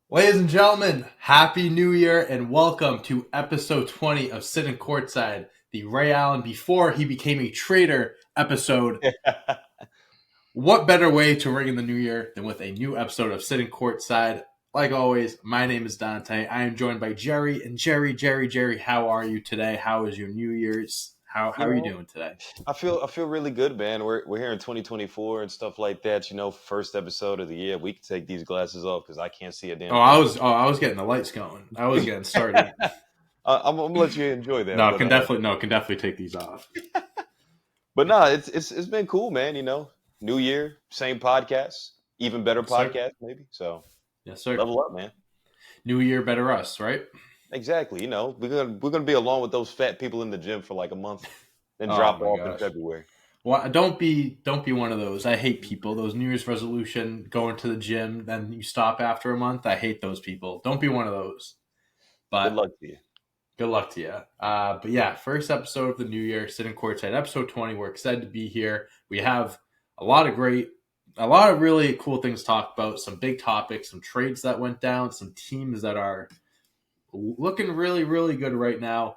Ladies and gentlemen, Happy New Year and welcome to episode 20 of Sitting Courtside, the Ray Allen before he became a traitor episode. What better way to ring in the new year than with a new episode of Sitting Courtside? Like always, my name is Dante. I am joined by Jerry. And Jerry, how are you today? How is your New Year's? How You are you know, doing today? I feel really good, man. We're here in 2024 and stuff like that. First episode of the year. We can take these glasses off because I can't see a Oh, damn I thing. was oh, I was getting the lights going. I was getting started. I'm gonna let you enjoy that, but Can definitely take these off. no, it's been cool, man. New year, same podcast, even better Yes, sir. podcast, maybe. So Yes, sir. level up, man. New year, better us, right? Exactly. We're gonna be along with those fat people in the gym for like a month, then Oh drop my off in gosh. February. Well, don't be one of those. I hate people. Those New Year's resolution going to the gym, then you stop after a month. I hate those people. Don't be one of those. Good But luck to you. good luck to you. But yeah, first episode of the new year, sitting courtside, episode 20. We're excited to be here. We have a lot of really cool things to talk about. Some big topics, some trades that went down, some teams that are looking really, really good right now.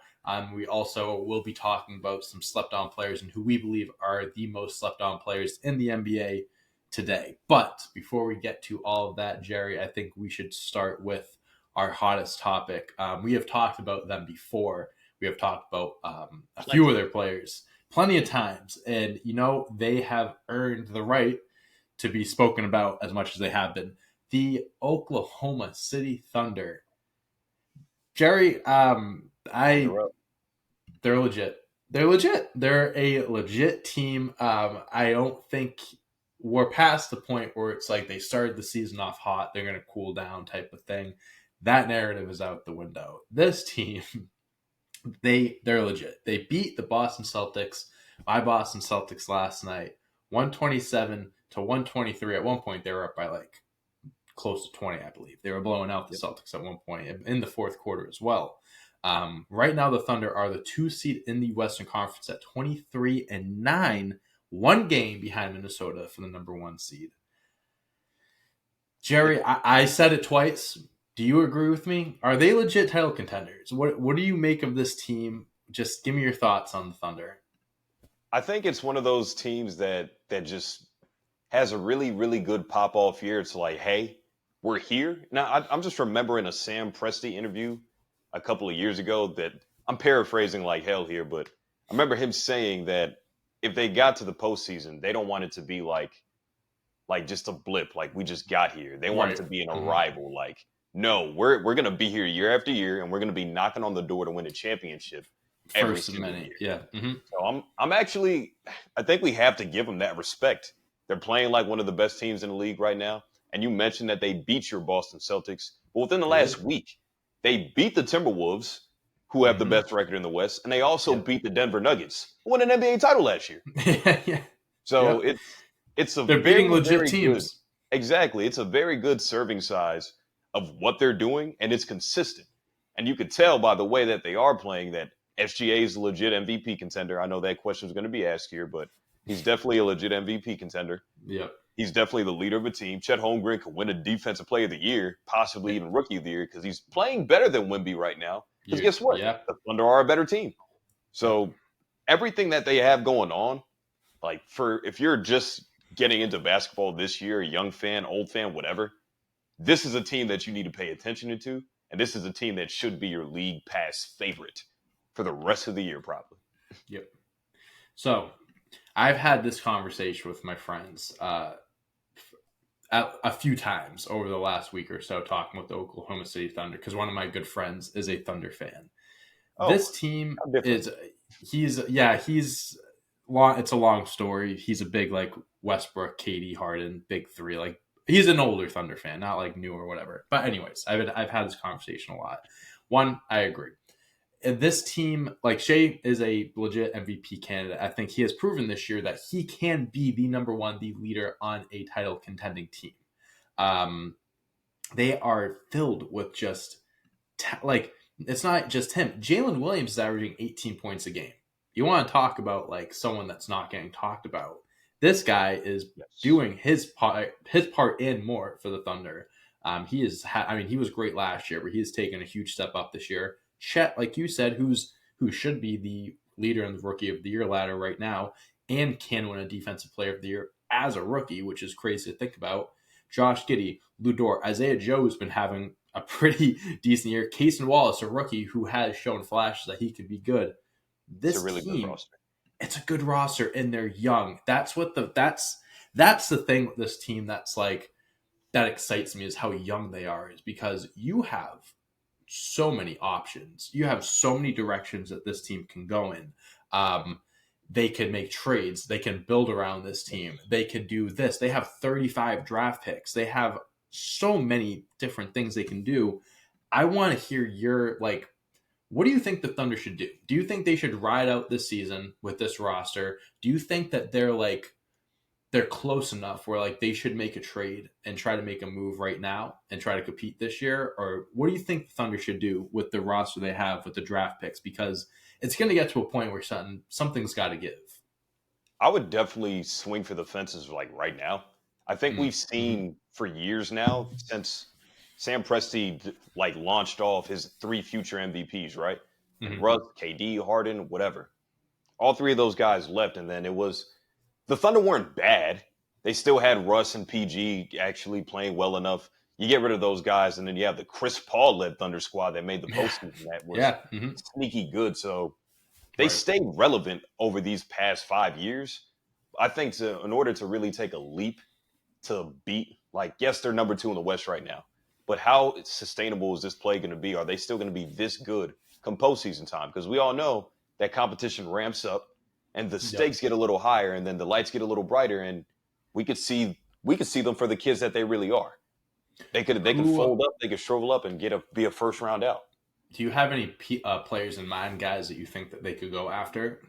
We also will be talking about some slept on players and who we believe are the most slept on players in the NBA today. But before we get to all of that, Jerry, I think we should start with our hottest topic. We have talked about them before. We have talked about a few of Plenty. their players plenty of times. And, they have earned the right to be spoken about as much as they have been. The Oklahoma City Thunder. Jerry, They're up. they're legit. They're legit. They're a legit team. I don't think we're past the point where it's like they started the season off hot, they're going to cool down type of thing. That narrative is out the window. This team, they're legit. They beat the Boston Celtics, my Boston Celtics last night, 127 to 123. At one point, they were up by like close to 20, I believe. They were blowing out the Yep. Celtics at one point in the fourth quarter as well. Right now, the Thunder are the 2 seed in the Western Conference at 23-9, one game behind Minnesota for the number 1 seed. Jerry, I said it twice. Do you agree with me? Are they legit title contenders? What do you make of this team? Just give me your thoughts on the Thunder. I think it's one of those teams that just has a really, really good pop off year. It's like, hey, we're here. Now, I'm just remembering a Sam Presti interview a couple of years ago that I'm paraphrasing like hell here, but I remember him saying that if they got to the postseason, they don't want it to be like just a blip, like we just got here. They want it Right. to be an Mm-hmm. arrival. Like, no, we're gonna be here year after year, and we're gonna be knocking on the door to win a championship every First of single many. year. Yeah. Mm-hmm. So I'm actually I think we have to give them that respect. They're playing like one of the best teams in the league right now. And you mentioned that they beat your Boston Celtics, but within the They last did. week, they beat the Timberwolves, who have the Mm-hmm. best record in the West, and they also Yep. beat the Denver Nuggets, who won an NBA title last year. Yeah. So Yep. it's a They're beating very, legit very good. teams. Exactly. It's a very good serving size of what they're doing, and it's consistent. And you could tell by the way that they are playing that SGA is a legit MVP contender. I know that question is going to be asked here, but he's definitely a legit MVP contender. Yep. He's definitely the leader of a team. Chet Holmgren could win a Defensive Player of the Year, possibly even Rookie of the Year, because he's playing better than Wemby right now. Because guess what? Yep. The Thunder are a better team. Yep. So everything that they have going on, like for if you're just getting into basketball this year, a young fan, old fan, whatever, this is a team that you need to pay attention to, and this is a team that should be your league pass favorite for the rest of the year, probably. Yep. So I've had this conversation with my friends a few times over the last week or so, talking with the Oklahoma City Thunder because one of my good friends is a Thunder fan. Oh, This team how different. is he's long. It's a long story. He's a big like Westbrook, Katie, Harden, big three. Like he's an older Thunder fan, not like new or whatever. But anyways, I've had this conversation a lot. One, I agree. And this team, like Shai is a legit MVP candidate. I think he has proven this year that he can be the number one, the leader on a title contending team. Um, they are filled with just like it's not just him. Jalen Williams is averaging 18 points a game. You want to talk about like someone that's not getting talked about? This guy is Yes. doing his part and more for the Thunder. He is, I mean, he was great last year, but he's taken a huge step up this year. Chet, like you said, who should be the leader in the Rookie of the Year ladder right now, and can win a Defensive Player of the Year as a rookie, which is crazy to think about. Josh Giddey, Ludor, Isaiah Joe's been having a pretty decent year. Cason Wallace, a rookie who has shown flashes that he could be good. It's a This really good team, roster. it's a good roster, and they're young. That's the thing with this team that's like that excites me is how young they are, is because you have so many options. You have so many directions that this team can go in. Um, they can make trades. They can build around this team. They can do this. They have 35 draft picks. They have so many different things they can do. I want to hear your like, what do you think the Thunder should do? Do you think they should ride out this season with this roster? Do you think that they're close enough where like they should make a trade and try to make a move right now and try to compete this year? Or what do you think the Thunder should do with the roster they have with the draft picks? Because it's going to get to a point where something's got to give. I would definitely swing for the fences like right now. I think we've Mm-hmm. seen for years now since Sam Presti like launched off his 3 future MVPs, right? And Mm-hmm. Russ, KD, Harden, whatever. All 3 of those guys left, and then it was the Thunder weren't bad. They still had Russ and PG actually playing well enough. You get rid of those guys, and then you have the Chris Paul led Thunder squad that made the Yeah. postseason that was Yeah. Mm-hmm. sneaky good. So they Right. stayed relevant over these past 5 years. I think in order to really take a leap to beat, like, yes, they're number 2 in the West right now, but how sustainable is this play going to be? Are they still going to be this good come postseason time? Because we all know that competition ramps up and the Yep. stakes get a little higher, and then the lights get a little brighter, and we could see them for the kids that they really are. They could Who fold up, they could shrivel up, and be a first round out. do you have any players in mind, guys, that you think that they could go after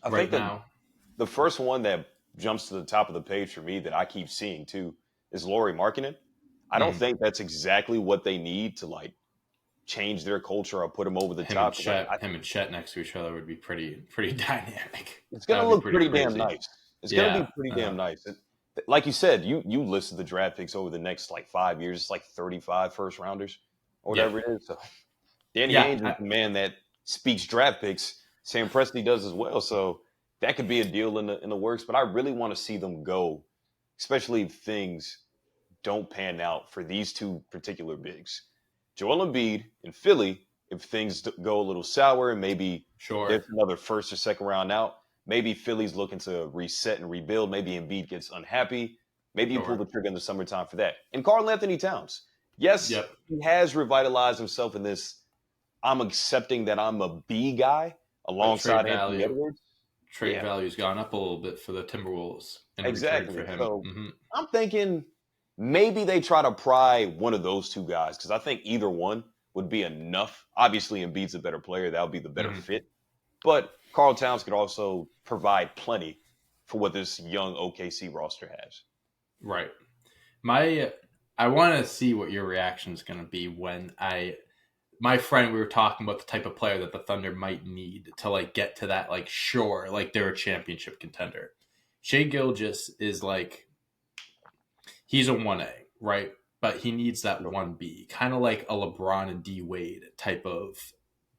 I right think that now? the first one that jumps to the top of the page for me that I keep seeing too is Laurie Markkinen. I don't Mm-hmm. think that's exactly what they need to like change their culture or put them over the Him and top. Like Chet, him and Chet next to each other would be pretty dynamic. it's That gonna would be look pretty pretty damn crazy. nice. It's gonna be Yeah. pretty damn nice. Like you said, you listed the draft picks over the next like 5 years. It's like 35 first rounders or Yeah. whatever it is. So Danny Yeah. Ainge is the man that speaks draft picks. Sam Presti does as well. So that could be a deal in the works. But I really want to see them go, especially if things don't pan out for these 2 particular bigs. Joel Embiid in Philly, if things go a little sour and maybe Sure. there's another first or second round out, maybe Philly's looking to reset and rebuild. Maybe Embiid gets unhappy. Maybe you pull Sure. the trigger in the summertime for that. And Karl Anthony Towns, yes, Yep. he has revitalized himself in this. I'm accepting that I'm a B guy But alongside Anthony Edwards. trade Yeah, value's gone up a little bit for the Timberwolves in return for exactly. him. So Hmm. I'm thinking maybe they try to pry one of those 2 guys because I think either one would be enough. Obviously, Embiid's a better player. That would be the better Hmm. fit. But Karl Towns could also provide plenty for what this young OKC roster has. Right. My I want to see what your reaction is going to be when my friend, we were talking about the type of player that the Thunder might need to like get to that like sure like they're a championship contender. Shea Gilgis is like he's a 1A, right? But he needs that Sure. 1B, kind of like a LeBron and D Wade type of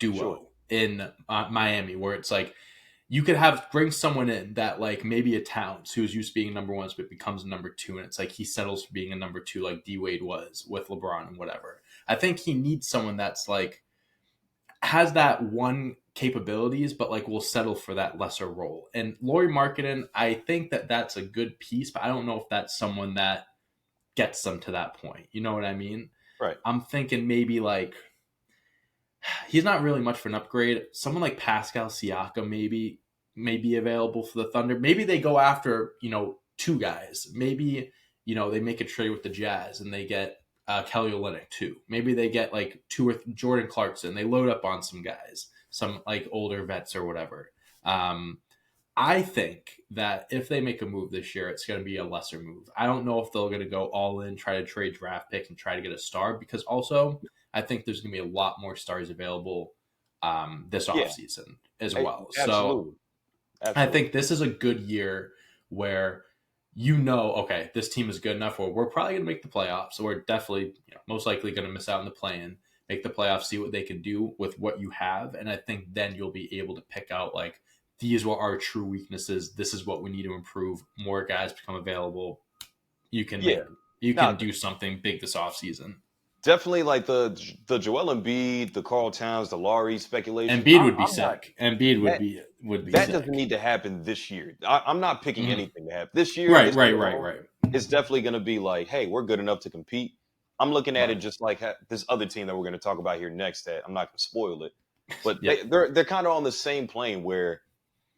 Sure. duo in Miami, where it's like you could bring someone in that like maybe a Towns who's used to being number 1, but becomes a number 2, and it's like he settles for being a number 2 like D Wade was with LeBron and whatever. I think he needs someone that's like has that one capabilities, but like will settle for that lesser role. And Laurie Markkinen, I think that that's a good piece, but I don't know if that's someone that gets them to that point. You know what I mean? Right. I'm thinking maybe like he's not really much for an upgrade. Someone like Pascal Siakam may be available for the Thunder. Maybe they go after 2 guys. Maybe they make a trade with the Jazz and they get Kelly Olynyk too. Maybe they get like 2 or Jordan Clarkson. They load up on some guys, some like older vets or whatever. I think that if they make a move this year, it's going to be a lesser move. I don't know if they're going to go all in, try to trade draft picks and try to get a star, because also I think there's going to be a lot more stars available this Yeah. offseason as well. So Absolutely. I Absolutely. think this is a good year where okay, this team is good enough where we're probably going to make the playoffs. So we're definitely, most likely going to miss out in the play-in, make the playoffs, see what they can do with what you have. And I think then you'll be able to pick out, like, these are our true weaknesses. This is what we need to improve. More guys become available. You can Yeah. do something big this offseason. Definitely like the Joel Embiid, the Karl Towns, the Laurie speculation. Embiid would be I'm not sick. Embiid would that be that sick. doesn't need to happen this year. I'm not picking Mhm. anything to happen this year. Right, This right, year right, alone, right, it's definitely going to be like, hey, we're good enough to compete. I'm looking at it right. just like this other team that we're going to talk about here next. That I'm not going to spoil it, but Yep. they're kind of on the same plane where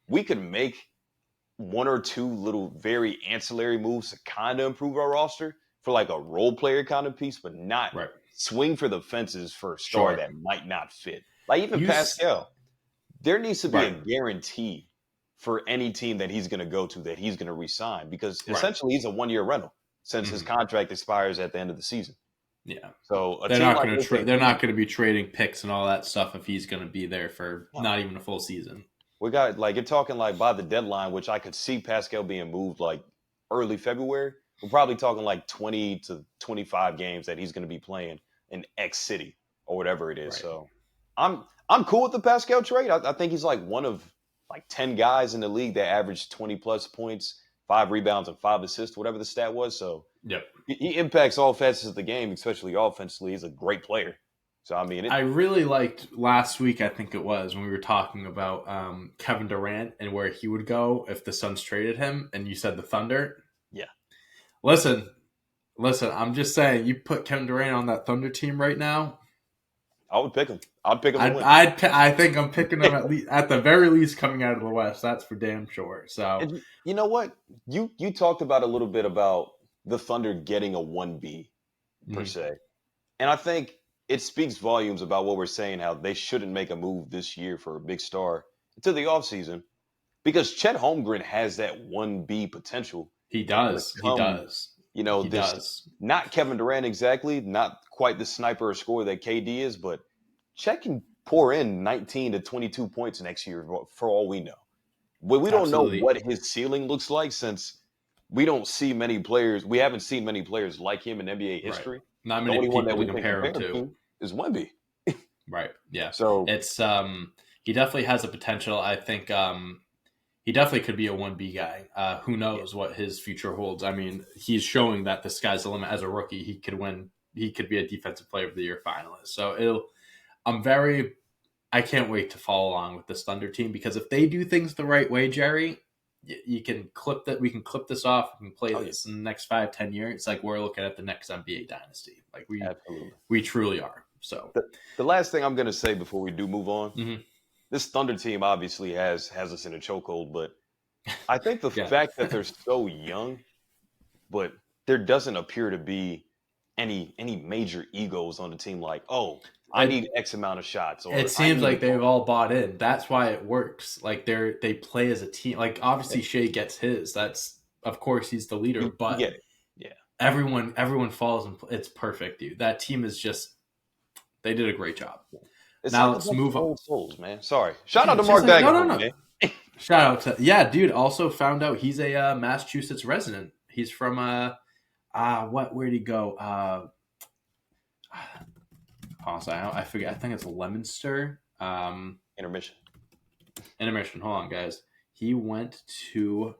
we could make one or two little very ancillary moves to kind of improve our roster for like a role player kind of piece, but not Right. swing for the fences for a star Sure. that might not fit. Like even You Pascal, there needs to be a right. guarantee for any team that he's going to go to that he's going to resign because Right. essentially he's a 1 year rental since his Mhm. contract expires at the end of the season. Yeah. So a They're team not like going to this that they're needs not going to be trading picks and all that stuff if he's going to be there for no, not even a full season. we got like you're talking like by the deadline, which I could see Pascal being moved like early February. We're probably talking like 20 to 25 games that he's going to be playing in X city or whatever it is. Right. So I'm cool with the Pascal trade. I think he's like one of like 10 guys in the league that averaged 20 plus points, 5 rebounds, and 5 assists, whatever the stat was. So Yep. he impacts all facets of the game, especially offensively. He's a great player. So I mean, I really liked last week, I think it was, when we were talking about Kevin Durant and where he would go if the Suns traded him, and you said the Thunder. yeah, Listen, I'm just saying, you put Kevin Durant on that Thunder team right now, I would pick him. I'd pick him to win. I think I'm picking him at the very least coming out of the West. That's for damn sure. So, And you know what? You talked about a little bit about the Thunder getting a 1B per mhm. se. And I think it speaks volumes about what we're saying, how they shouldn't make a move this year for a big star into the offseason because Chet Holmgren has that 1B potential He to does. He become, does. you know, He this does. not Kevin Durant exactly, not quite the sniper or scorer that KD is, but Chet can pour in 19 to 22 points next year for all we know. But we don't know Absolutely. what his ceiling looks like since we don't see many players. We haven't seen many players like him in NBA Right. history. Not The many only one people that to we can compare him compare him to. to is Wemby. Right. Yeah. So It's he definitely has a potential. I think he definitely could be a 1B guy. Who yeah, knows what his future holds? I mean, he's showing that the sky's the limit as a rookie. He could win. He could be a defensive player of the year finalist. So I can't wait to follow along with this Thunder team because if they do things the right way, Jerry, you can clip that. We can clip this off. We can play oh yeah, this in the next 5-10 years. It's like we're looking at the next NBA dynasty. Like absolutely. we truly are. So, The last thing I'm gonna say before we do move on, mhm. this Thunder team obviously has us in a chokehold, but I think the Yeah. fact that they're so young, but there doesn't appear to be any major egos on the team. Like, oh, I It need X amount of shots, it or I seems need like they've all bought in. That's why it works. Like they play as a team. Like obviously Shea gets his. That's of course he's the leader, you but get it. Yeah. everyone follows and it's perfect, dude. That team is just they did a great job. It's Now like a let's bunch of move on. old souls, man. Sorry. Shout Yeah, out to it's just Mark like Dagenham, no. man. Shout out to dude. Also found out he's a Massachusetts resident. He's from where'd he go? Honestly, I forget. I think it's Leominster. Intermission. Intermission. Hold on, guys. He went to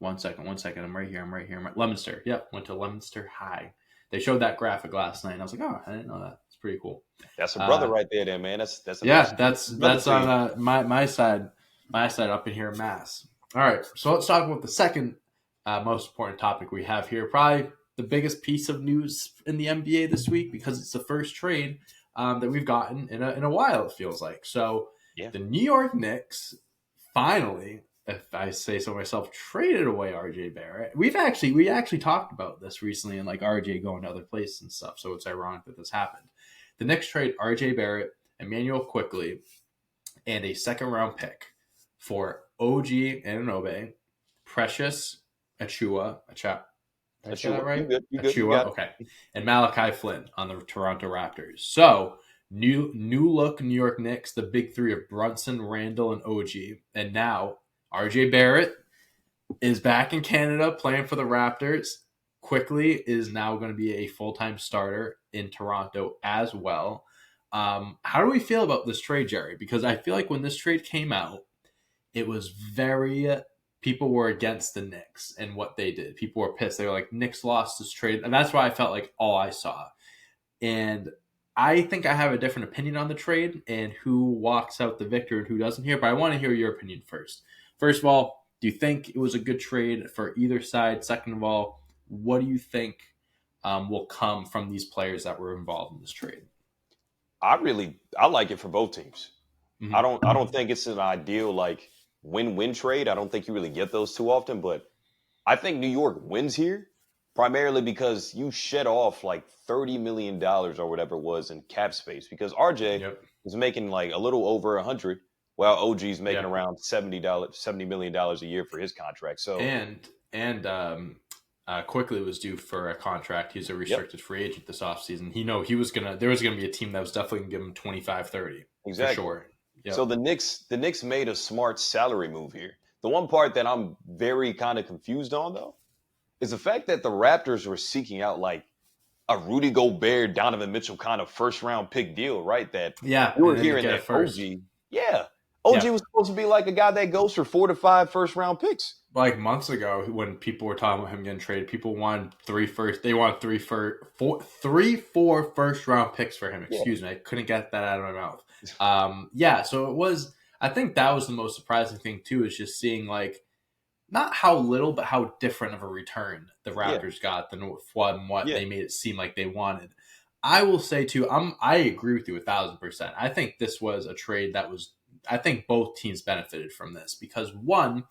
one second. I'm right here. Leominster. Yep, went to Leominster High. They showed that graphic last night, and I was like, oh, I didn't know that. It's pretty cool. That's a brother right there, then, man. That's a Yeah, nice brother that's to on you. my side, up in here in Mass. All right, so let's talk about the second most important topic we have here. Probably the biggest piece of news in the NBA this week because it's the first trade that we've gotten in a while. It feels like so. Yeah. The New York Knicks finally, if I say so myself, traded away RJ Barrett. We actually talked about this recently and like RJ going to other places and stuff. So it's ironic that this happened. The Knicks trade RJ Barrett, Emmanuel Quickly, and a second round pick for OG Anunoby, Precious Achua, did I say that Achua. You right? good. You good. You Achua, got it. okay, and Malachi Flynn on the Toronto Raptors. So new look New York Knicks, the big three of Brunson, Randall, and OG, and now RJ Barrett. is back in Canada playing for the Raptors. Quickly is now going to be a full-time starter in Toronto as well. How do we feel about this trade, Jerry? Because I feel like when this trade came out, it was very people were against the Knicks and what they did. People were pissed. They were like, Knicks lost this trade. And that's why I felt like all I saw. And I think I have a different opinion on the trade and who walks out the victor and who doesn't here. But I want to hear your opinion first. First of all, do you think it was a good trade for either side? Second of all, what do you think will come from these players that were involved in this trade? I like it for both teams. Mm-hmm. I don't think it's an ideal like win-win trade. I don't think you really get those too often, but I think New York wins here primarily because you shed off like $30 million or whatever it was in cap space because RJ Yep. is making like a little over 100 while OG's making Yep. around $70 million a year for his contract. So, And quickly was due for a contract. He's a yep, restricted free agent this offseason. He was gonna there was gonna be a team that was definitely gonna give him 25, 30 for exactly. sure. So Yep. the Knicks made a smart salary move here. The one part that I'm very kind of confused on though is the fact that the Raptors were seeking out like a Rudy Gobert, Donovan Mitchell kind of first round pick deal, right? That Yeah, you and were they didn't hearing get it that first. OG Yeah. was supposed to be like a guy that goes for 4 to 5 first round picks. Like months ago when people were talking about him getting traded, people wanted they wanted four first round picks for him. Yeah, Excuse me. I couldn't get that out of my mouth. Yeah, so it was I think that was the most surprising thing too, is just seeing like not how little, but how different of a return the yeah, Raptors got than what yeah. they made it seem like they wanted. I will say too, I agree with you 1,000%. I think this was a trade that was. I think both teams benefited from this because one,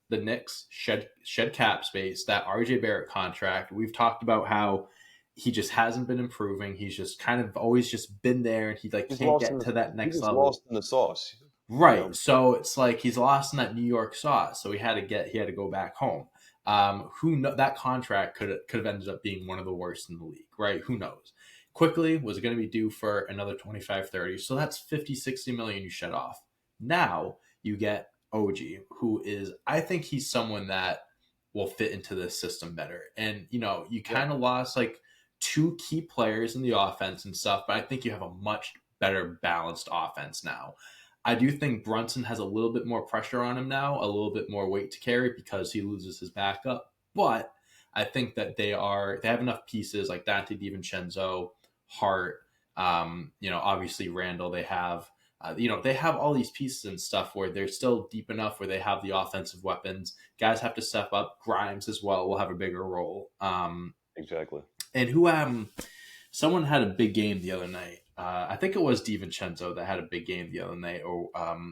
the Knicks shed cap space. That RJ Barrett contract. We've talked about how he just hasn't been improving. He's just kind of always just been there, and he like He's can't lost in get the to that he's next just level. lost in the sauce. You Right. know, So it's like he's lost in that New York sauce. So he had to go back home. That contract could have ended up being one of the worst in the league, right? Who knows? Quickly was going to be due for another 25, 30. So that's 50, 60 million you shut off. Now you get OG, who is, I think he's someone that will fit into this system better. And, you yeah, kind of lost like two key players in the offense and stuff, but I think you have a much better balanced offense now. I do think Brunson has a little bit more pressure on him now, a little bit more weight to carry because he loses his backup. But I think that they have enough pieces like Dante DiVincenzo, Hart, obviously Randall. They have all these pieces and stuff where they're still deep enough where they have the offensive weapons. Guys have to step up. Grimes as well will have a bigger role. exactly. And who someone had a big game the other night. I think it was DiVincenzo that had a big game the other night, or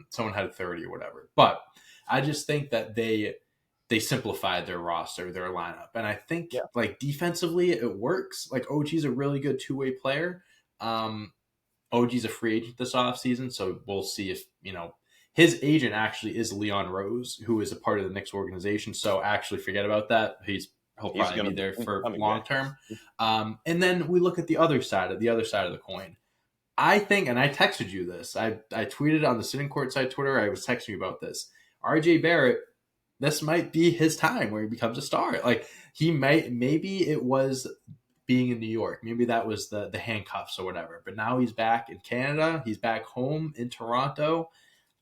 someone had 30 or whatever. But I just think that they simplified their roster, their lineup, and I think Yeah, like defensively it works. Like OG's a really good two-way player. OG's a free agent this offseason, so we'll see if his agent actually is Leon Rose, who is a part of the Knicks organization. So actually forget about that. He'll probably be there he's for coming long back. term. And then we look at the other side of the coin. I think, and I texted you this. I tweeted on the Sitting Courtside Twitter. I was texting you about this. RJ Barrett, this might be his time where he becomes a star. Like maybe it was being in New York. Maybe that was the handcuffs or whatever. But now he's back in Canada. He's back home in Toronto.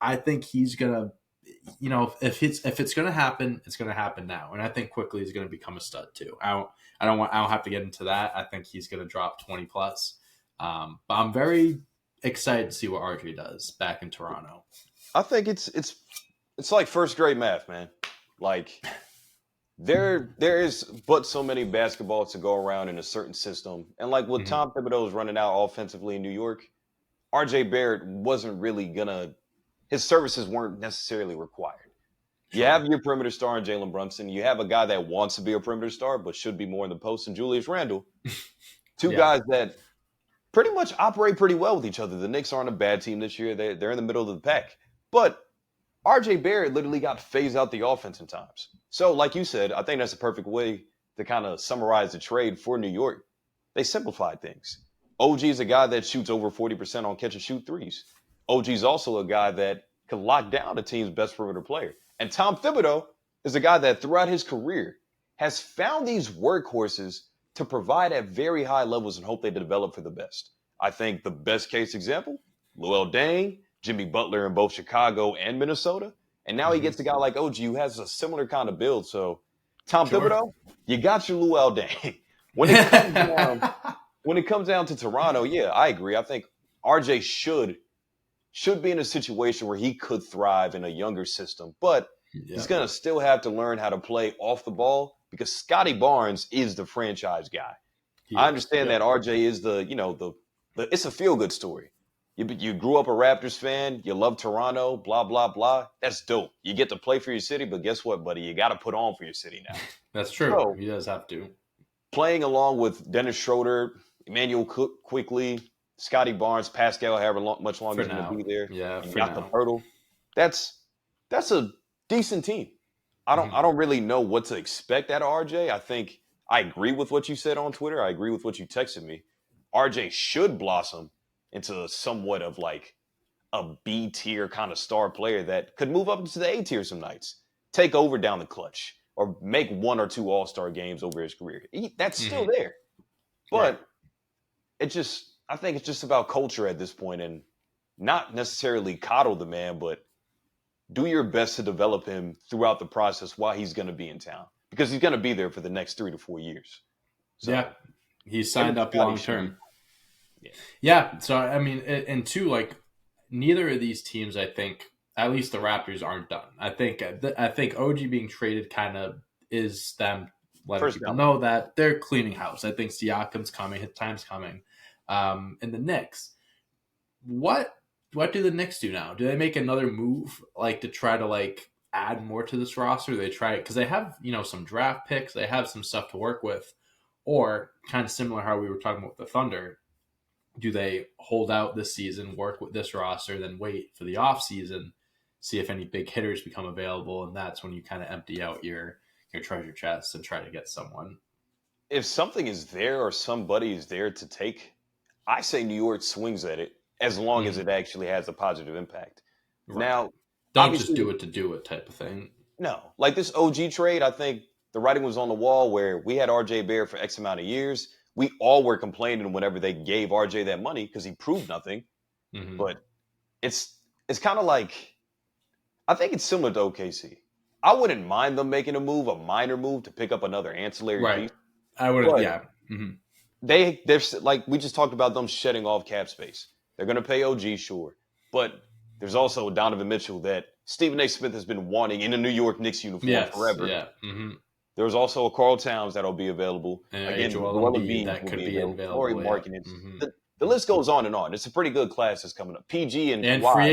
I think he's gonna, if it's gonna happen, it's gonna happen now. And I think quickly he's gonna become a stud too. I don't have to get into that. I think he's gonna drop 20 plus. But I'm very excited to see what RJ does back in Toronto. I think it's like first grade math, man. Like there is but so many basketballs to go around in a certain system. And like what Mm-hmm. Tom Thibodeau is running out offensively in New York, RJ Barrett wasn't really gonna his services weren't necessarily required. You Sure. have your perimeter star in Jalen Brunson. You have a guy that wants to be a perimeter star, but should be more in the post, and Julius Randle. Two Yeah. guys that pretty much operate pretty well with each other. The Knicks aren't a bad team this year. They're in the middle of the pack. But RJ Barrett literally got phased out the offense in times. So, like you said, I think that's a perfect way to kind of summarize the trade for New York. They simplified things. OG is a guy that shoots over 40% on catch and shoot threes. OG is also a guy that can lock down a team's best perimeter player. And Tom Thibodeau is a guy that throughout his career has found these workhorses to provide at very high levels and hope they develop for the best. I think the best case example, Luol Deng, Jimmy Butler in both Chicago and Minnesota. And now he Hmm. gets a guy like OG who has a similar kind of build. So, Tom Sure. Thibodeau, you got your Luol Deng. When it comes down, when it comes down to Toronto, yeah, I agree. I think RJ should be in a situation where he could thrive in a younger system, but he's Yeah. going to still have to learn how to play off the ball because Scotty Barnes is the franchise guy. He I is. understand Yep. that RJ is the it's a feel good story. You grew up a Raptors fan, you love Toronto, blah blah blah. That's dope. You get to play for your city, but guess what, buddy? You got to put on for your city now. That's true. So He does have to. playing along with Dennis Schroeder, Emmanuel Cook quickly, Scotty Barnes, Pascal, however much longer For he's going to now. be there, Yeah, and for got the now. Pirtle. That's a decent team. I Hmm. don't really know what to expect out of RJ. I think I agree with what you said on Twitter. I agree with what you texted me. RJ should blossom into somewhat of like a B tier kind of star player that could move up into the A tier some nights, take over down the clutch, or make one or two All Star games over his career. That's still Hmm. there, Right. but I think it's just about culture at this point, and not necessarily coddle the man, but do your best to develop him throughout the process while he's going to be in town because he's going to be there for the next 3 to 4 years. Yeah. So He's him signed and up Scotty long should be, term. yeah, Yeah. So I mean, and two, like neither of these teams, I think, at least the Raptors aren't done. I think OG being traded kind of is them letting first people domino. know that they're cleaning house. I think Siakam's coming, his time's coming. And the Knicks, what what do the Knicks do now? Do they make another move like to try to like add more to this roster? They try because they have some draft picks, they have some stuff to work with, or kind of similar how we were talking about with the Thunder. Do they hold out this season, work with this roster, then wait for the off season, see if any big hitters become available, and that's when you kind of empty out your treasure chest and try to get someone. If something is there or somebody is there to take, I say New York swings at it as long as Mm, it actually has a positive impact. right. Now, Don't just obviously, do it to do it type of thing. no, like this OG trade, I think the writing was on the wall where we had RJ Barrett for X amount of years. We all were complaining whenever they gave RJ that money because he proved nothing. Hmm. But it's kind of like I think it's similar to OKC. I wouldn't mind them making a minor move to pick up another ancillary Right. piece, I would. but Yeah. Hmm. they're like we just talked about them shedding off cap space. They're going to pay OG, sure, but there's also Donovan Mitchell that Stephen A. Smith has been wanting in a New York Knicks uniform Yes. forever. Yeah. Hmm. There's also a Carl Towns that'll be available. And a Again, Joel Joel Embiid Embiid that will could be be available. Laurie available. Yeah. Markkinen. Hmm. The list goes on and on. It's a pretty good class that's coming up. PG and And Kawhi. free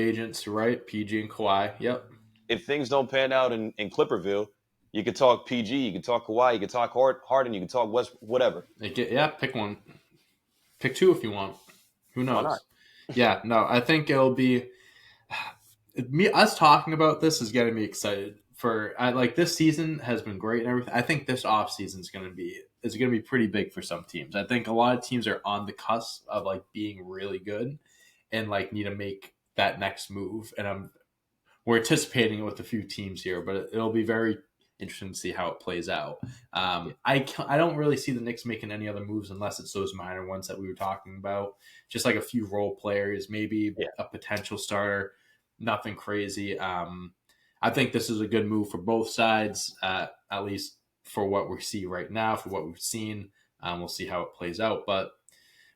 agents, right? PG and Kawhi. Yep. If things don't pan out in Clipperville, you could talk PG, you could talk Kawhi, you could talk Harden, you could talk West, whatever. Yeah. Pick one. Pick two if you want. Who Why not? knows? Yeah. No. I think it'll be me. Us talking about this is getting me excited. Like this season has been great and everything. I think this off season is gonna be pretty big for some teams. I think a lot of teams are on the cusp of like being really good and like need to make that next move. And we're anticipating it with a few teams here, but it'll be very interesting to see how it plays out. Yeah. I don't really see the Knicks making any other moves unless it's those minor ones that we were talking about, just like a few role players, maybe Yeah. a potential starter, nothing crazy. I think this is a good move for both sides, at least for what we see right now, for what we've seen. We'll see how it plays out, but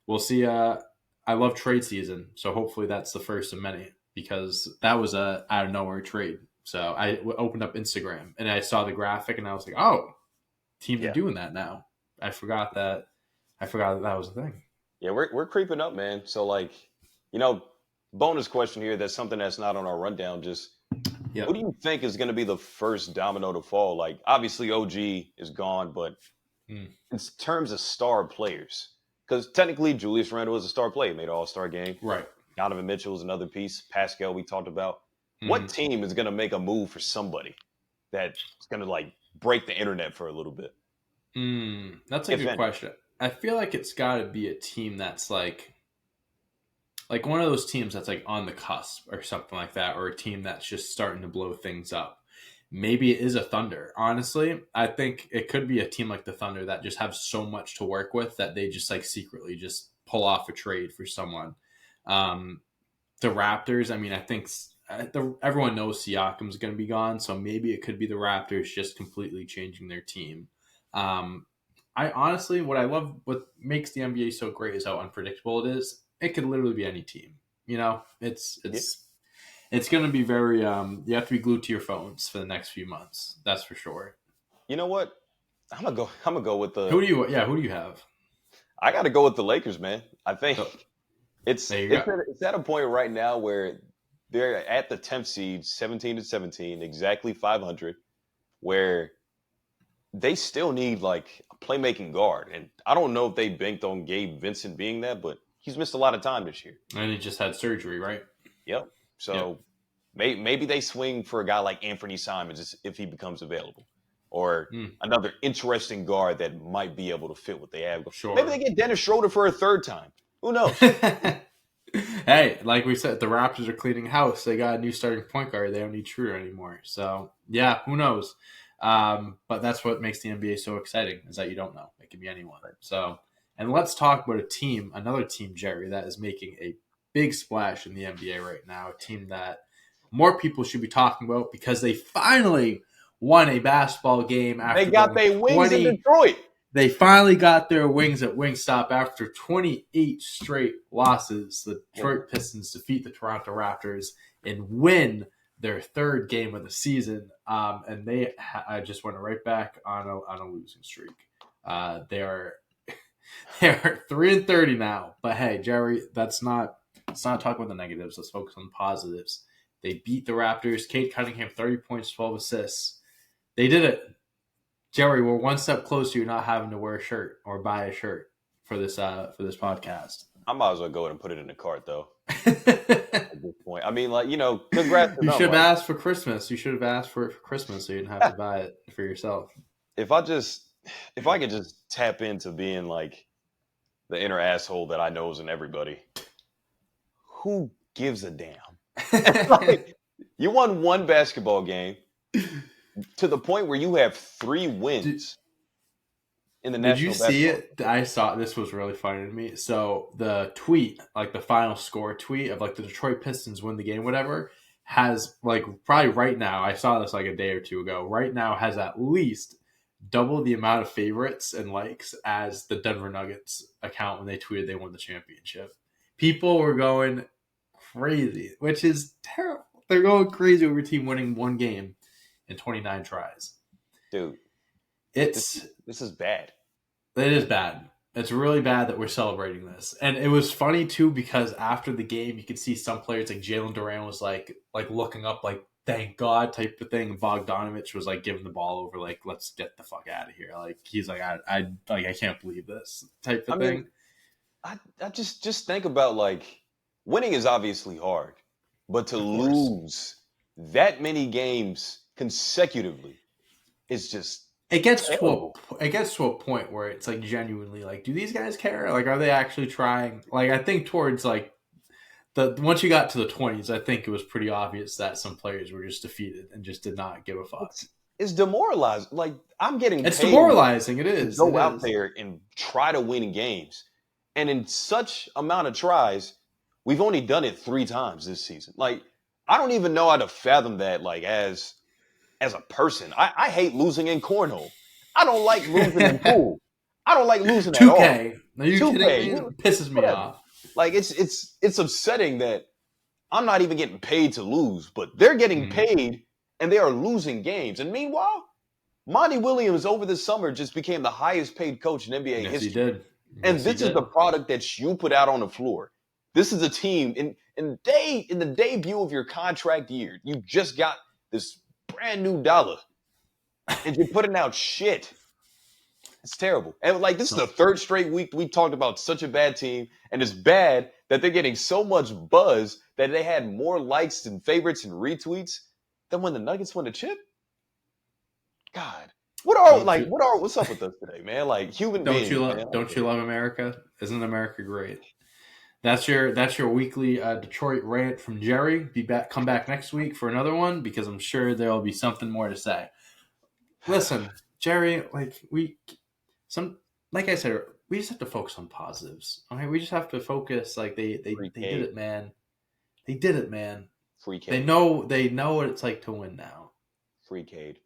we'll see. I love trade season, so hopefully that's the first of many because that was a out of nowhere trade. So I opened up Instagram and I saw the graphic and I was like, oh, teams are Yeah. doing that now. I forgot that. I forgot that was a thing. Yeah, we're creeping up, man. So like, you know, bonus question here, that's something that's not on our rundown. Just who Yep. do you think is gonna be the first domino to fall? Like obviously OG is gone, but Mm. in terms of star players, because technically Julius Randle is a star player, made All-Star game. Right. Donovan Mitchell is another piece. Pascal, we talked about. What Mm. team is going to make a move for somebody that's going to like break the internet for a little bit, That's a if good any? question. I feel like it's got to be a team that's like one of those teams that's like on the cusp or something like that, or a team that's just starting to blow things up. maybe it is a Thunder. Honestly, I think it could be a team like the Thunder that just have so much to work with that they just like secretly just pull off a trade for someone. Um, the Raptors, I mean, I think everyone knows Siakam's going to be gone, so maybe it could be the Raptors just completely changing their team. Um, I honestly, what makes the NBA so great is how unpredictable it is. It could literally be any team. You know, Yeah. it's going to be very. You have to be glued to your phones for the next few months. That's for sure. You know what? I'm gonna go with Who the. do you? Yeah, who do you have? I got to go with the Lakers, man. I think So, it's there you it's go. at, it's at a point right now where they're at the 10th seed, 17-17, exactly 500, where they still need like a playmaking guard. And I don't know if they banked on Gabe Vincent being that, but he's missed a lot of time this year. And he just had surgery, right? Yep. Yep. So maybe they swing for a guy like Anthony Simons if he becomes available, or Mm, another interesting guard that might be able to fit what they have. Maybe they sure. get Dennis Schroeder for a third time. Who knows? Hey, like we said, the Raptors are cleaning house. They got a new starting point guard. They don't need Schroeder anymore. So yeah, who knows? But that's what makes the NBA so exciting is that you don't know. It can be anyone. So, and let's talk about another team, Jerry, that is making a big splash in the NBA right now. A team that more people should be talking about because they finally won a basketball game They after got going their wings in 20 Detroit. they finally got their wings at Wingstop after 28 straight losses. The Detroit Pistons defeat the Toronto Raptors and win their third game of the season. And I just went right back on a losing streak. They are they are 3-30 now. But hey, Jerry, let's not talk about the negatives. Let's focus on the positives. They beat the Raptors. Kate Cunningham, 30 points, 12 assists. They did it. Jerry, we're one step closer to not having to wear a shirt or buy a shirt for this podcast. I might as well go ahead and put it in the cart though. At this point, I mean, like congrats to You them. should have Like asked for Christmas. You should have asked for it for Christmas so you didn't have to buy it for yourself. if I just if I could just tap into being like the inner asshole that I know is in everybody, who gives a damn? Like, you won one basketball game to the point where you have 3 wins in the Did you National see Basketball. it? I saw this was really funny to me. So the tweet, like the final score tweet of like the Detroit Pistons win the game, whatever, has like probably right now. I saw this like a day or two ago. Right now has at least double the amount of favorites and likes as the Denver Nuggets account when they tweeted they won the championship. People were going crazy, which is terrible. They're going crazy over a team winning one game in 29 tries. Dude, It's this is bad. It is bad. It's really bad that we're celebrating this. And it was funny too because after the game you could see some players like Jalen Duran was like looking up like thank God type of thing. Bogdanovich was like giving the ball over like let's get the fuck out of here. Like he's like I can't believe this type I of mean, thing. I just think about like winning is obviously hard, but to Of course. lose that many games consecutively is just terrible. It gets to a point where it's like genuinely like do these guys care? Like are they actually trying? Like I think towards like the once you got to the 20s, I think it was pretty obvious that some players were just defeated and just did not give a fuck. It's demoralizing. Like I'm getting It's paid demoralizing. It to is. It go out is. there and try to win games. And in such amount of tries, we've only done it 3 times this season. Like, I don't even know how to fathom that, like, as a person. I hate losing in cornhole. I don't like losing in pool. I don't like losing at all. 2K. Are you 2K, kidding me? It pisses me whatever. off. Like, it's upsetting that I'm not even getting paid to lose, but they're getting Mhm. paid and they are losing games. And meanwhile, Monty Williams over the summer just became the highest paid coach in NBA Yes, he history. did. And Yes, he this is the did. product that you put out on the floor. This is a team in the debut of your contract year. You just got this brand new dollar, and you're putting out shit. It's terrible. And like this is the 3rd straight week we talked about such a bad team, and it's bad that they're getting so much buzz that they had more likes and favorites and retweets than when the Nuggets won the chip. God. What's up with us today, man? Like human beings, man. Don't you love America? Isn't America great? That's your weekly Detroit rant from Jerry. Come back next week for another one because I'm sure there'll be something more to say. Listen, Jerry, some like I said, we just have to focus on positives. Okay, we just have to focus. Like Free they did Cade. it, man. They did it, man. Free They Cade. know what it's like to win now. Free Cade.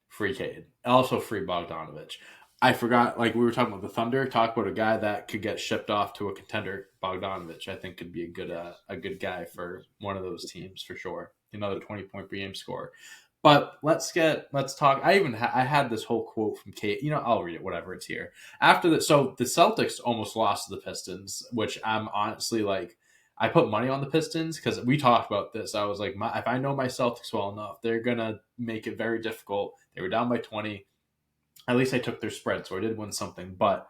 Free Cade. Also free Bogdanovich. I forgot, like we were talking about the Thunder, talk about a guy that could get shipped off to a contender, Bogdanovich. I think could be a good guy for one of those teams for sure. Another 20-point per game scorer. But let's talk. I had this whole quote from Kate. I'll read it. Whatever, it's here. So the Celtics almost lost to the Pistons, which I'm honestly like, I put money on the Pistons because we talked about this. I was like, if I know my Celtics well enough, they're gonna make it very difficult. They were down by 20. At least I took their spread, so I did win something. But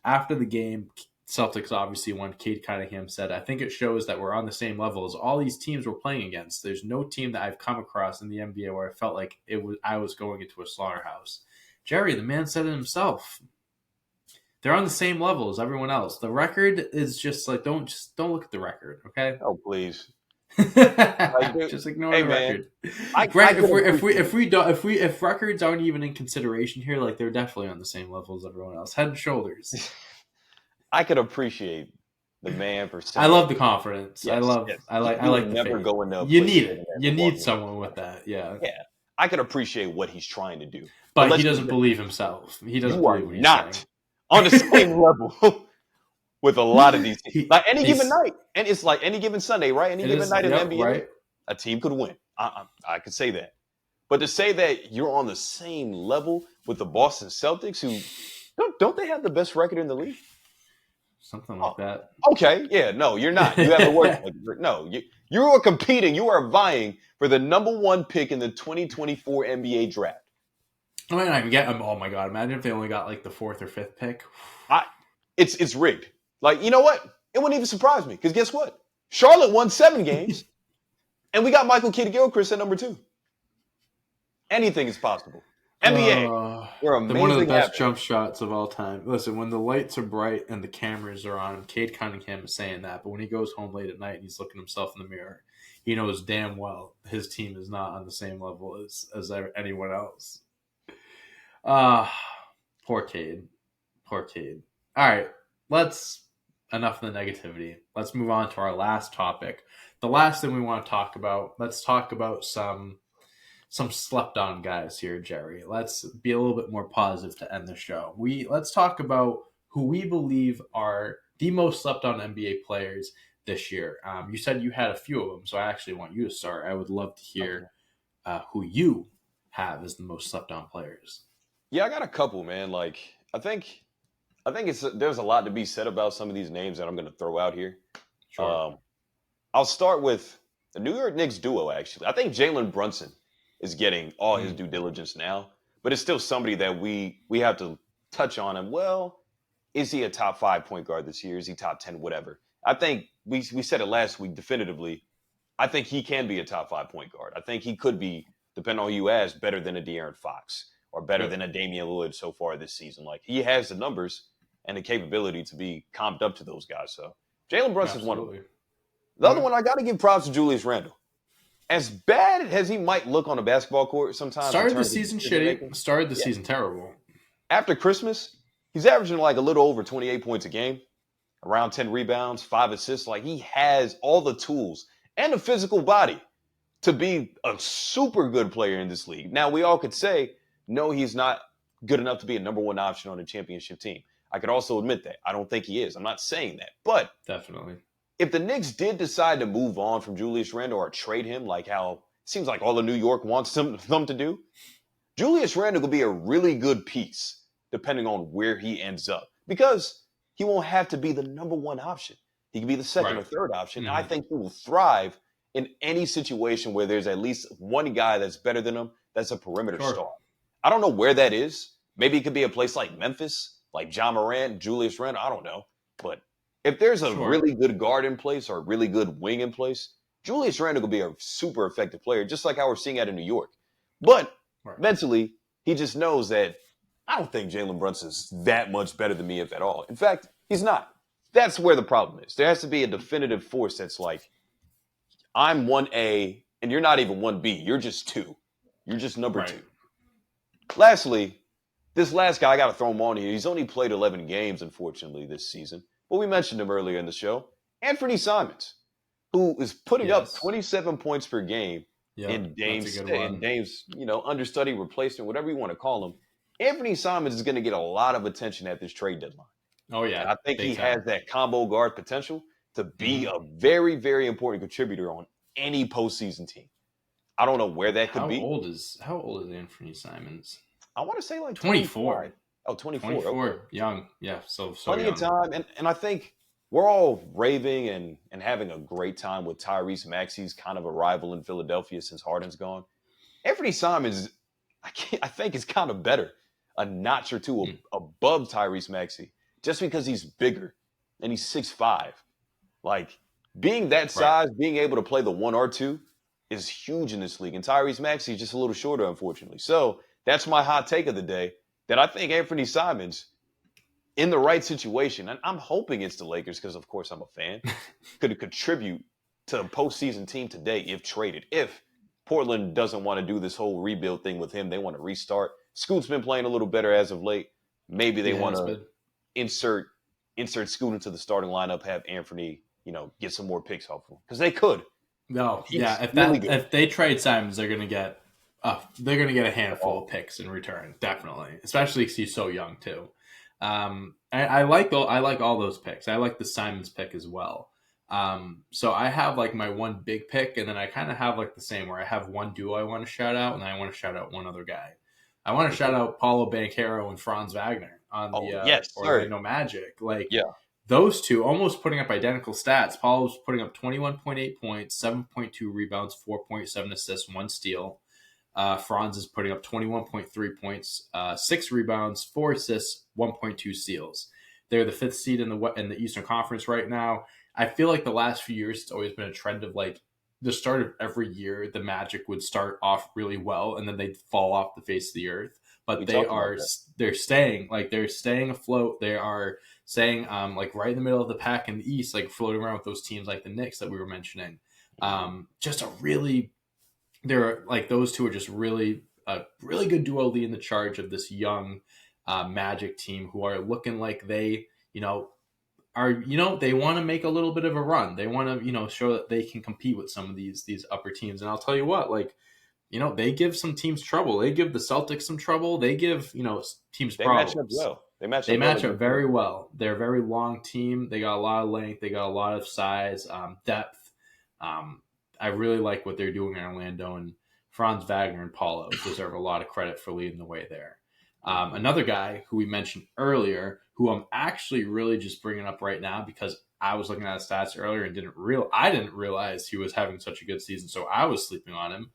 after the game, Celtics obviously won. Cade Cunningham said, I think it shows that we're on the same level as all these teams we're playing against. There's no team that I've come across in the NBA where I felt like I was going into a slaughterhouse. Jerry, the man said it himself. They're on the same level as everyone else. The record is just like don't look at the record, okay? Oh, please. Like, dude, Just ignore hey, the man, record. I Grant, could appreciate if records aren't even in consideration here, like they're definitely on the same level as everyone else, head and shoulders. I could appreciate the man for I saying, love the confidence. yes, yes, I he will like the never faith. go into a You place need where it. they're You need walking away. someone with that. Yeah, Yeah, I could appreciate what he's trying to do, but but he let's doesn't believe himself. He doesn't you are believe what he's saying. not on the same level with a lot of these teams. He, Like any given he's night, and it's like any given Sunday, right? Any it given is. night in the Yep. NBA, Right. a team could win. I could say that. But to say that you're on the same level with the Boston Celtics, who don't they have the best record in the league? Something Oh, like that. okay, yeah, no, you're not. You have the worst. No, you are competing. You are vying for the number one pick in the 2024 NBA draft. I might not even get them. Oh my god! Imagine if they only got like the fourth or fifth pick. I, it's rigged. Like, you know what? It wouldn't even surprise me because guess what? Charlotte won 7 games, and we got Michael Kidd-Gilchrist at number 2. Anything is possible. NBA, we're One of the amazing best at it. jump shots of all time. Listen, when the lights are bright and the cameras are on him, Cade Cunningham is saying that. But when he goes home late at night and he's looking himself in the mirror, he knows damn well his team is not on the same level as anyone else. Ah, poor Cade. Poor Cade. All right, enough of the negativity. Let's move on to our last topic. The last thing we want to talk about. Let's talk about some slept on guys here, Jerry. Let's be a little bit more positive to end the show. Let's talk about who we believe are the most slept on NBA players this year. You said you had a few of them, so I actually want you to start. I would love to hear who you have as the most slept on players. Yeah, I got a couple, man. Like, I think there's a lot to be said about some of these names that I'm going to throw out here. Sure. I'll start with the New York Knicks duo. Actually, I think Jalen Brunson is getting all his due diligence now, but it's still somebody that we have to touch on him. Well, is he a top 5 point guard this year? Is he top 10? Whatever. I think we said it last week definitively. I think he can be a top 5 point guard. I think he could be, depending on who you ask, better than a De'Aaron Fox or better than a Damian Lillard so far this season. Like, he has the numbers and the capability to be comped up to those guys. So Jalen Brunson's one of them. The other one, I got to give props to Julius Randle. As bad as he might look on a basketball court sometimes. Started the season shitty. Started the season terrible. After Christmas, he's averaging like a little over 28 points a game, around 10 rebounds, 5 assists. Like, he has all the tools and a physical body to be a super good player in this league. Now, we all could say, no, he's not good enough to be a number 1 option on a championship team. I could also admit that. I don't think he is. I'm not saying that. But definitely, if the Knicks did decide to move on from Julius Randle or trade him, like how it seems like all of New York wants them to do, Julius Randle could be a really good piece depending on where he ends up because he won't have to be the number 1 option. He can be the second or third option. Mm-hmm. And I think he will thrive in any situation where there's at least one guy that's better than him that's a perimeter star. I don't know where that is. Maybe it could be a place like Memphis, like John Morant, Julius Randle. I don't know. But if there's a really good guard in place or a really good wing in place, Julius Randle could be a super effective player, just like how we're seeing out in New York. But mentally, he just knows that I don't think Jalen Brunson's that much better than me, if at all. In fact, he's not. That's where the problem is. There has to be a definitive force that's like, I'm 1A and you're not even 1B. You're just 2. You're just number Right. 2. Lastly, this last guy, I got to throw him on here. He's only played 11 games, unfortunately, this season. But we mentioned him earlier in the show. Anthony Simons, who is putting up Yes. 27 points per game Yep. in That's a Dame's, good in one. Dame's, understudy, replacement, whatever you want to call him. Anthony Simons is going to get a lot of attention at this trade deadline. Oh And yeah. I think Big he has time. that combo guard potential to be Hmm. a very, very important contributor on any postseason team. I don't know where that could be. How old is Anthony Simons? I want to say like 25. 24. Oh, 24. Okay. 24. Young. Yeah. So Plenty of young. time. And I think we're all raving and having a great time with Tyrese Maxey's kind of arrival in Philadelphia since Harden's gone. Anthony Simons, I think, is kind of better, a notch or two above Tyrese Maxey, just because he's bigger and he's 6'5". Like, being that Right. size, being able to play the 1 or 2 is huge in this league. And Tyrese Maxey is just a little shorter, unfortunately. So that's my hot take of the day, that I think Anthony Simons, in the right situation, and I'm hoping it's the Lakers because, of course, I'm a fan, could contribute to a postseason team today if traded. If Portland doesn't want to do this whole rebuild thing with him, they want to restart. Scoot's been playing a little better as of late. Maybe they want to insert Scoot into the starting lineup, have Anthony, get some more picks off him. Because they could. No, He's yeah. really good. If they trade Simons, they're gonna get a handful of picks in return, definitely. Especially because he's so young too. I like all those picks. I like the Simons pick as well. So I have like my one big pick, and then I kind of have like the same where I have one duo I want to shout out, and I want to shout out one other guy. I want to shout out Paulo Banchero and Franz Wagner on the yes, Orlando Magic. Like, yeah. those two almost putting up identical stats. Paulo's putting up 21.8 points, 7.2 rebounds, 4.7 assists, 1 steal. Franz is putting up 21.3 points, 6 rebounds, 4 assists, 1.2 steals. They're the 5th seed in the Eastern Conference right now. I feel like the last few years it's always been a trend of like the start of every year the Magic would start off really well and then they'd fall off the face of the earth. But they're staying afloat. They are staying like right in the middle of the pack in the East, like floating around with those teams like the Knicks that we were mentioning. They're like, those two are just really a really good duo leading the charge of this young Magic team who are looking like they, they want to make a little bit of a run. They want to, show that they can compete with some of these upper teams. And I'll tell you what, like, they give some teams trouble. They give the Celtics some trouble. They give, teams problems. Match up well. They match up very well. They're a very long team. They got a lot of length. They got a lot of size, depth. I really like what they're doing in Orlando, and Franz Wagner and Paulo deserve a lot of credit for leading the way there. Another guy who we mentioned earlier, who I'm actually really just bringing up right now because I was looking at his stats earlier and I didn't realize he was having such a good season, so I was sleeping on him.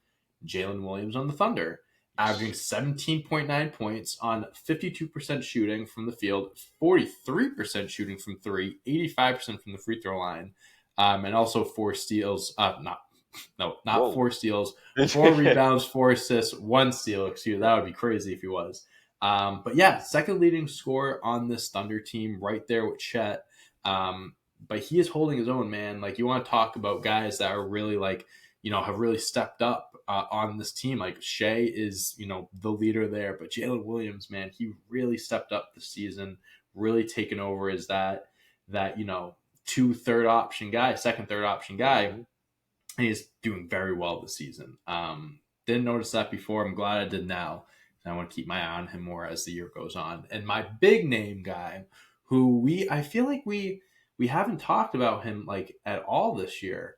Jalen Williams on the Thunder, averaging 17.9 points on 52% shooting from the field, 43% shooting from 3, 85% from the free throw line, and also 4 steals. Not 4 steals, 4 rebounds, 4 assists, 1 steal. Excuse me, that would be crazy if he was. But yeah, second leading scorer on this Thunder team, right there with Chet. But he is holding his own, man. Like, you want to talk about guys that are really like, have really stepped up on this team. Like, Shai is, the leader there, but Jalen Williams, man, he really stepped up this season, really taken over as that second third option guy. And he's doing very well this season. Didn't notice that before. I'm glad I did now. And I want to keep my eye on him more as the year goes on. And my big name guy, who I feel like we haven't talked about him like at all this year.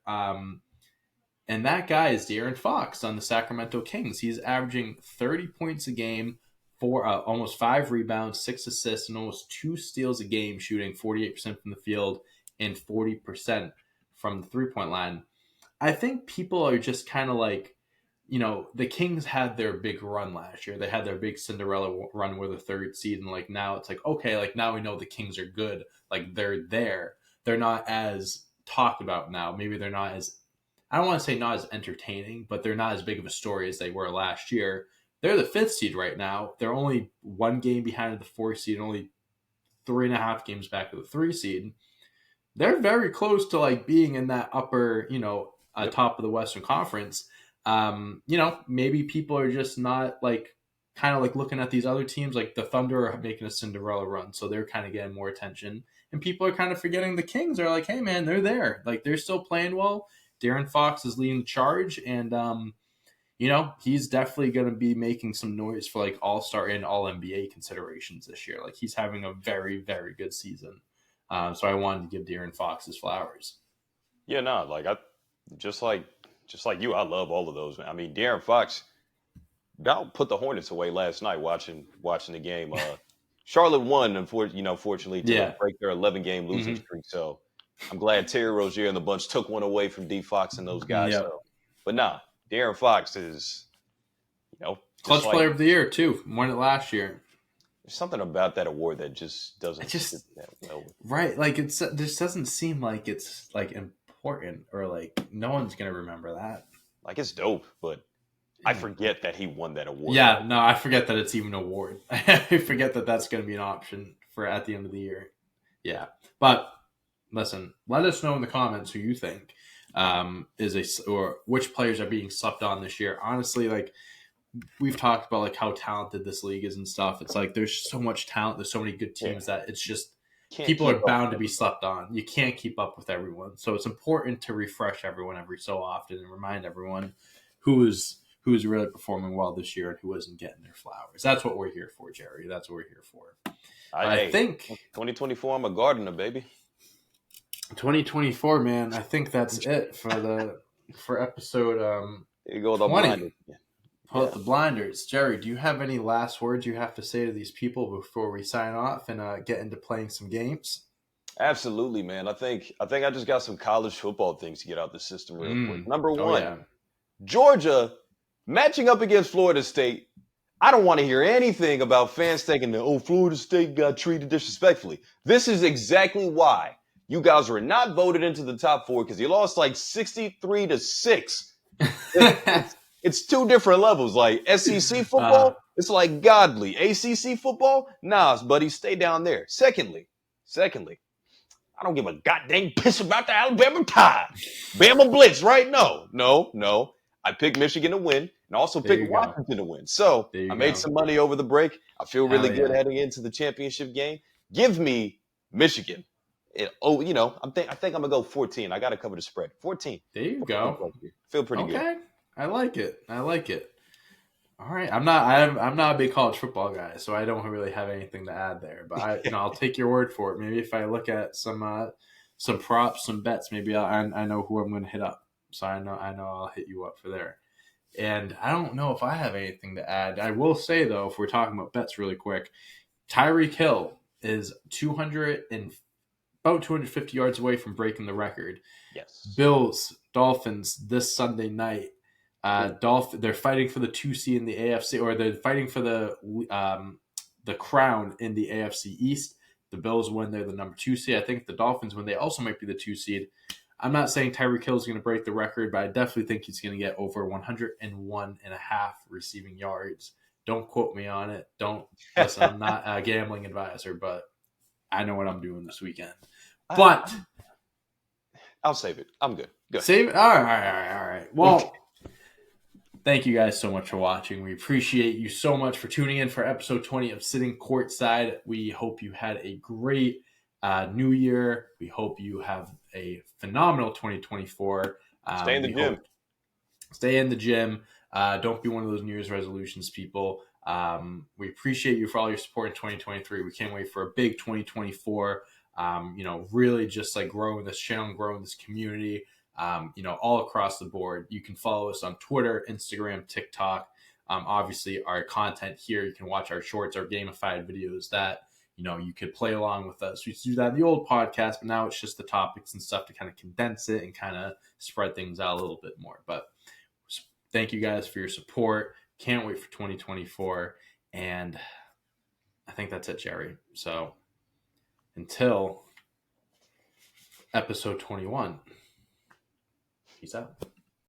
And that guy is De'Aaron Fox on the Sacramento Kings. He's averaging 30 points a game, almost 5 rebounds, 6 assists, and almost 2 steals a game, shooting 48% from the field and 40% from the three-point line. I think people are just kind of like, the Kings had their big run last year. They had their big Cinderella run with the 3rd seed. And like, now it's like, okay, like now we know the Kings are good. Like, they're there. They're not as talked about now. Maybe they're not as, I don't want to say not as entertaining, but they're not as big of a story as they were last year. They're the 5th seed right now. They're only 1 game behind the 4th seed, only 3.5 games back of the 3 seed. they're very close to like being in that upper, Yep. top of the Western Conference. Maybe people are just not like kind of like looking at these other teams like the Thunder are making a Cinderella run, so they're kind of getting more attention, and people are kind of forgetting the Kings are like, hey man, they're there, like they're still playing well. Darren Fox is leading the charge, and he's definitely going to be making some noise for like All Star and All NBA considerations this year. Like he's having a very, very good season. So I wanted to give De'Aaron Fox his flowers. Yeah, no, like I just like just like you, I love all of those. Man. I mean, De'Aaron Fox, Dow put the Hornets away last night watching the game. Charlotte won, fortunately to Yeah. break their 11-game losing Mm-hmm. streak. So I'm glad Terry Rozier and the bunch took one away from D Fox and those guys. Yep. So, but nah, De'Aaron Fox is just Clutch like Player of the Year too. Won it last year. there's something about that award that just It doesn't sit just that well with me. right, like it just doesn't seem like it's like important or like no one's gonna remember that. Like it's dope, but I forget that he won that award. Yeah, no, I forget that it's even an award. I forget that that's going to be an option for at the end of the year. Yeah, but listen, let us know in the comments who you think or which players are being slept on this year. Honestly, like we've talked about, like how talented this league is and stuff. It's like there's so much talent. There's so many good Yeah, teams that it's just can't people are keep up with bound to be everybody. slept on. You can't keep up with everyone, so it's important to refresh everyone every so often and remind everyone who's really performing well this year and who isn't getting their flowers. That's what we're here for, Jerry. That's what we're here for. I Hey, think 2024, I'm a gardener, baby. 2024, man. I think that's it for episode Here you go, the 20. blinders. Yeah. Pull Yeah. up the blinders. Jerry, do you have any last words you have to say to these people before we sign off and get into playing some games? Absolutely, man. I think I just got some college football things to get out the system real quick. Number Oh one, yeah. Georgia matching up against Florida State. I don't want to hear anything about fans thinking that, oh, Florida State got treated disrespectfully. This is exactly why you guys were not voted into the top four because you lost like 63-6. It's two different levels. Like SEC uh, football, it's like godly. ACC football, nah, buddy, stay down there. Secondly, I don't give a goddamn piss about the Alabama Tide. Bama Blitz, right? No. I picked Michigan to win and also there picked you go. Washington to win. So There I you made go. some money over the break. I feel really Hell good yeah. heading into the championship game. Give me Michigan. I think I'm gonna go 14. I gotta cover the spread. 14. There you 14 go. plus here. Feel pretty good. Okay. I like it. I like it. All right. I'm not a big college football guy, so I don't really have anything to add there. But I'll take your word for it. Maybe if I look at some props, some bets, maybe I know who I'm going to hit up. So I know I'll hit you up for there. And I don't know if I have anything to add. I will say though, if we're talking about bets really quick, Tyreek Hill is 200 and about 250 yards away from breaking the record. Yes. Bills, Dolphins this Sunday night. They're fighting for the 2 seed in the AFC, or they're fighting for the crown in the AFC East. The Bills win, they're the number 2 seed. I think the Dolphins win, they also might be the 2 seed. I'm not saying Tyreek Hill is going to break the record, but I definitely think he's going to get over 101 and a half receiving yards. Don't quote me on it. Don't listen. I'm not a gambling advisor, but I know what I'm doing this weekend. But I'll save it. I'm good. Good. save it. All right. Well, thank you guys so much for watching. We appreciate you so much for tuning in for episode 20 of Sitting Courtside. We hope you had a great new year. We hope you have a phenomenal 2024. Stay in the gym. Stay in the gym. Don't be one of those New Year's resolutions, people. We appreciate you for all your support in 2023. We can't wait for a big 2024. Really just like growing this channel, growing this community. All across the board. You can follow us on Twitter, Instagram, TikTok. Obviously, our content here, you can watch our shorts, our gamified videos that, you could play along with us. We used to do that in the old podcast, but now it's just the topics and stuff to kind of condense it and kind of spread things out a little bit more. But thank you guys for your support. Can't wait for 2024. And I think that's it, Jerry. So until episode 21. Peace out.